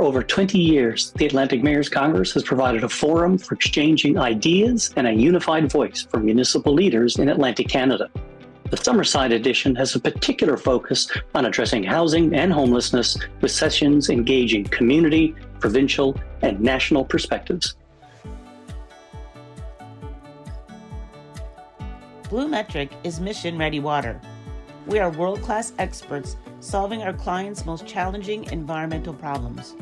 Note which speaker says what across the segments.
Speaker 1: For over 20 years, the Atlantic Mayors Congress has provided a forum for exchanging ideas and a unified voice for municipal leaders in Atlantic Canada. The Summerside edition has a particular focus on addressing housing and homelessness, with sessions engaging community, provincial, and national perspectives.
Speaker 2: BlueMetric is mission-ready water. We are world-class experts solving our clients' most challenging environmental problems.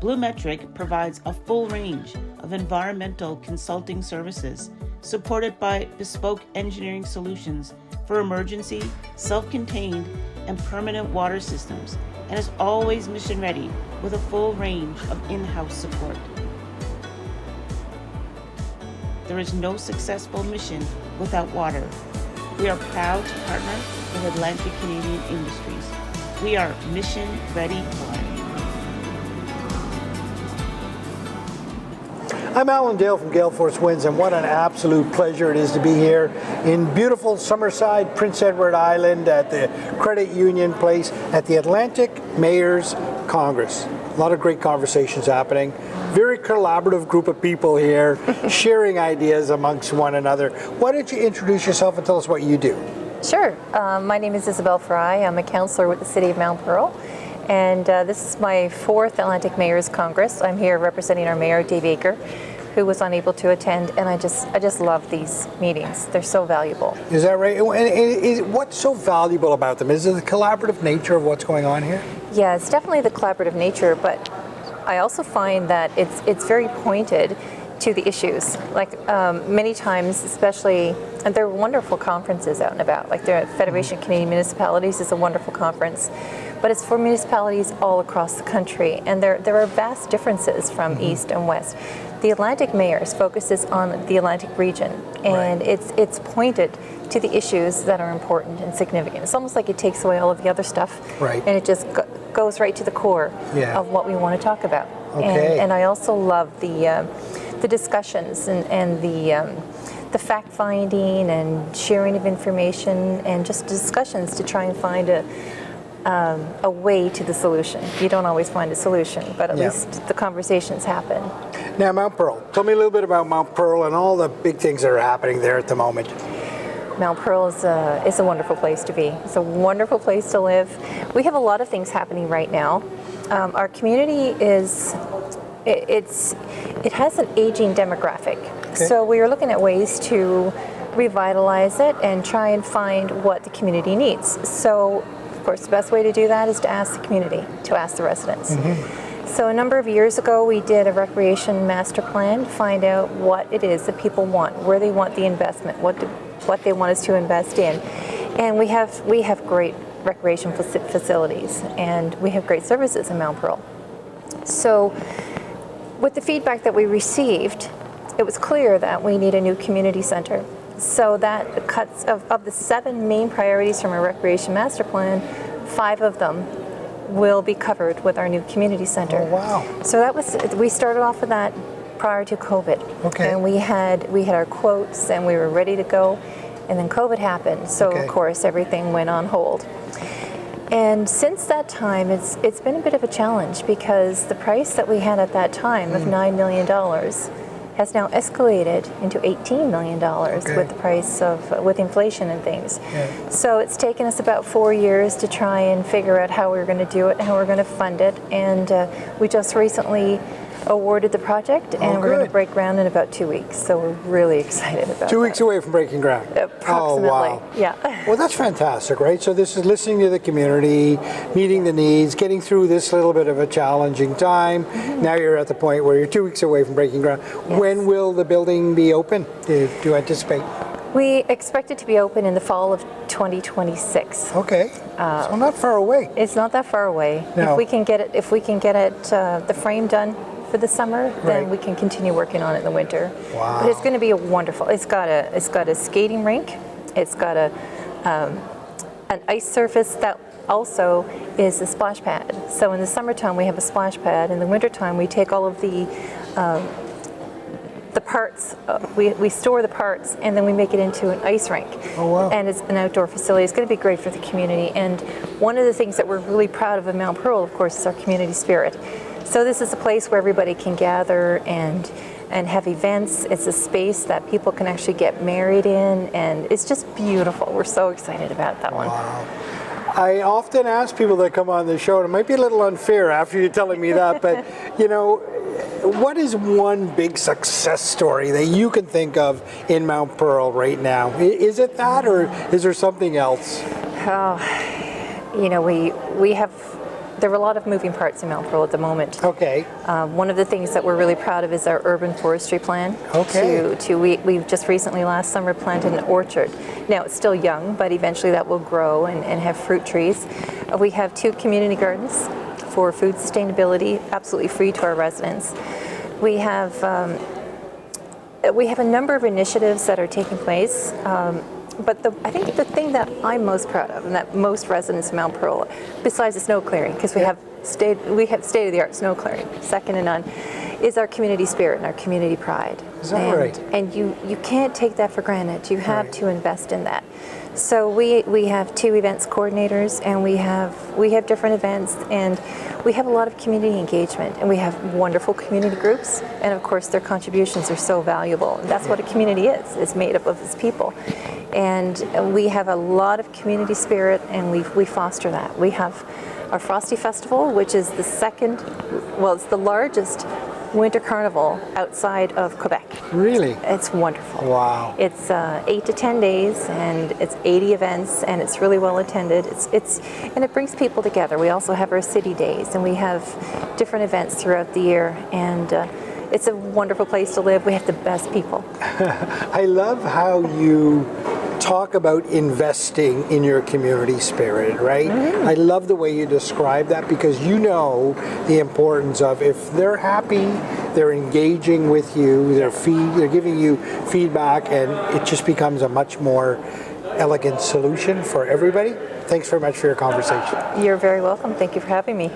Speaker 2: BlueMetric provides a full range of environmental consulting services supported by bespoke engineering solutions for emergency, self-contained, and permanent water systems, and is always mission-ready with a full range of in-house support. There is no successful mission without water. We are proud to partner with Atlantic Canadian Industries. We are mission-ready water.
Speaker 3: I'm Alan Dale from Gale Force Winds, and what an absolute pleasure it is to be here in beautiful Summerside, Prince Edward Island at the Credit Union Place at the Atlantic Mayors Congress. A lot of great conversations happening. Very collaborative group of people here sharing ideas amongst one another. Why don't you introduce yourself and tell us what you do?
Speaker 4: Sure. My name is Isabelle. I'm a councillor with the City of Mount Pearl, and this is my 4th Atlantic Mayors Congress. I'm here representing our Mayor, Dave Aker, who was unable to attend, and I just love these meetings. They're so valuable.
Speaker 3: Is that right? And what's so valuable about them? Is it the collaborative nature of what's going on here?
Speaker 4: Yeah, it's definitely the collaborative nature, but I also find that it's very pointed to the issues. Like many times, especially, and there are wonderful conferences out and about, like the Federation of Canadian Municipalities is a wonderful conference, but it's for municipalities all across the country, and there are vast differences from east and west. The Atlantic Mayors focuses on the Atlantic region, and it's pointed to the issues that are important and significant. It's almost like it takes away all of the other stuff, and it just goes right to the core of what we want to talk about.
Speaker 3: Okay.
Speaker 4: And I also love the discussions and the fact-finding and sharing of information and just discussions to try and find a way to the solution. You don't always find a solution, but at least the conversations happen.
Speaker 3: Now, Mount Pearl. Tell me a little bit about Mount Pearl and all the big things that are happening there at the moment.
Speaker 4: Mount Pearl is a wonderful place to be. It's a wonderful place to live. We have a lot of things happening right now. Our community it has an aging demographic. So we are looking at ways to revitalize it and try and find what the community needs. So, of course, the best way to do that is to ask the community, to ask the residents. So a number of years ago, we did a recreation master plan to find out what it is that people want, where they want the investment, what they want us to invest in. And we have great recreation facilities, and we have great services in Mount Pearl. So with the feedback that we received, it was clear that we need a new community center. So that cuts of the 7 main priorities from our recreation master plan, 5 of them will be covered with our new community center.
Speaker 3: Oh, wow.
Speaker 4: So we started off with that prior to COVID.
Speaker 3: Okay.
Speaker 4: And we had our quotes and we were ready to go, and then COVID happened. So of course everything went on hold. And since that time, it's been a bit of a challenge, because the price that we had at that time of $9 million has now escalated into $18 million with the price with inflation and things. So it's taken us about 4 years to try and figure out how we're going to do it, how we're going to fund it, and we just recently awarded the project, and we're going to break ground in about 2 weeks. So we're really excited about that.
Speaker 3: 2 weeks away from breaking ground.
Speaker 4: Approximately.
Speaker 3: Oh, wow.
Speaker 4: Yeah.
Speaker 3: Well, that's fantastic, right? So this is listening to the community, meeting the needs, getting through this little bit of a challenging time. Now you're at the point where you're 2 weeks away from breaking ground. Yes. When will the building be open? Do you anticipate?
Speaker 4: We expect it to be open in the fall of 2026.
Speaker 3: Okay, so not far away.
Speaker 4: It's not that far away.
Speaker 3: No.
Speaker 4: If we can get it, the frame done for the summer, then we can continue working on it in the winter.
Speaker 3: Wow.
Speaker 4: But it's going to be a wonderful. It's got a skating rink. It's got an ice surface that also is a splash pad. So in the summertime we have a splash pad. In the wintertime we take all of the parts, we store the parts, and then we make it into an ice rink.
Speaker 3: Oh, wow.
Speaker 4: And it's an outdoor facility. It's going to be great for the community. And one of the things that we're really proud of in Mount Pearl, of course, is our community spirit. So this is a place where everybody can gather and have events. It's a space that people can actually get married in, and it's just beautiful. We're so excited about that one.
Speaker 3: Wow. I often ask people that come on the show, and it might be a little unfair after you're telling me that, but what is one big success story that you can think of in Mount Pearl right now? Is it that, or is there something else?
Speaker 4: Oh, there are a lot of moving parts in Mount Pearl at the moment.
Speaker 3: Okay.
Speaker 4: One of the things that we're really proud of is our urban forestry plan.
Speaker 3: Okay.
Speaker 4: We've just recently last summer planted an orchard. Now it's still young, but eventually that will grow and have fruit trees. We have 2 community gardens for food sustainability, absolutely free to our residents. We have a number of initiatives that are taking place. But I think the thing that I'm most proud of, and that most residents of Mount Pearl, besides the snow clearing, because we have state-of-the-art snow clearing, second to none, is our community spirit and our community pride.
Speaker 3: Is that right?
Speaker 4: And you can't take that for granted. You have to invest in that. So we have 2 events coordinators, and we have different events, and we have a lot of community engagement, and we have wonderful community groups, and of course their contributions are so valuable. And that's what a community is. It's made up of its people. And we have a lot of community spirit, and we foster that. We have our Frosty Festival, which is it's the largest winter carnival outside of Quebec.
Speaker 3: Really?
Speaker 4: It's wonderful.
Speaker 3: Wow.
Speaker 4: It's 8 to 10 days, and it's 80 events, and it's really well attended. And it brings people together. We also have our city days, and we have different events throughout the year, and it's a wonderful place to live. We have the best people.
Speaker 3: I love how you talk about investing in your community spirit, right? I love the way you describe that, because you know the importance of, if they're happy, they're engaging with you, they're giving you feedback, and it just becomes a much more elegant solution for everybody. Thanks very much for your conversation.
Speaker 4: You're very welcome. Thank you for having me.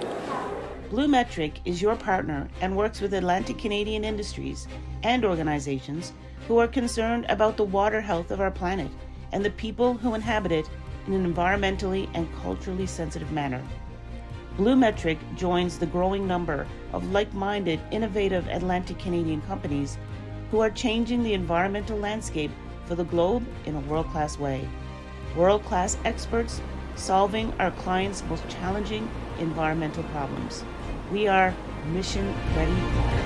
Speaker 2: Blue Metric is your partner and works with Atlantic Canadian industries and organizations who are concerned about the water health of our planet and the people who inhabit it in an environmentally and culturally sensitive manner. Blue Metric joins the growing number of like-minded, innovative Atlantic Canadian companies who are changing the environmental landscape for the globe in a world-class way. World-class experts solving our clients' most challenging environmental problems. We are mission ready water.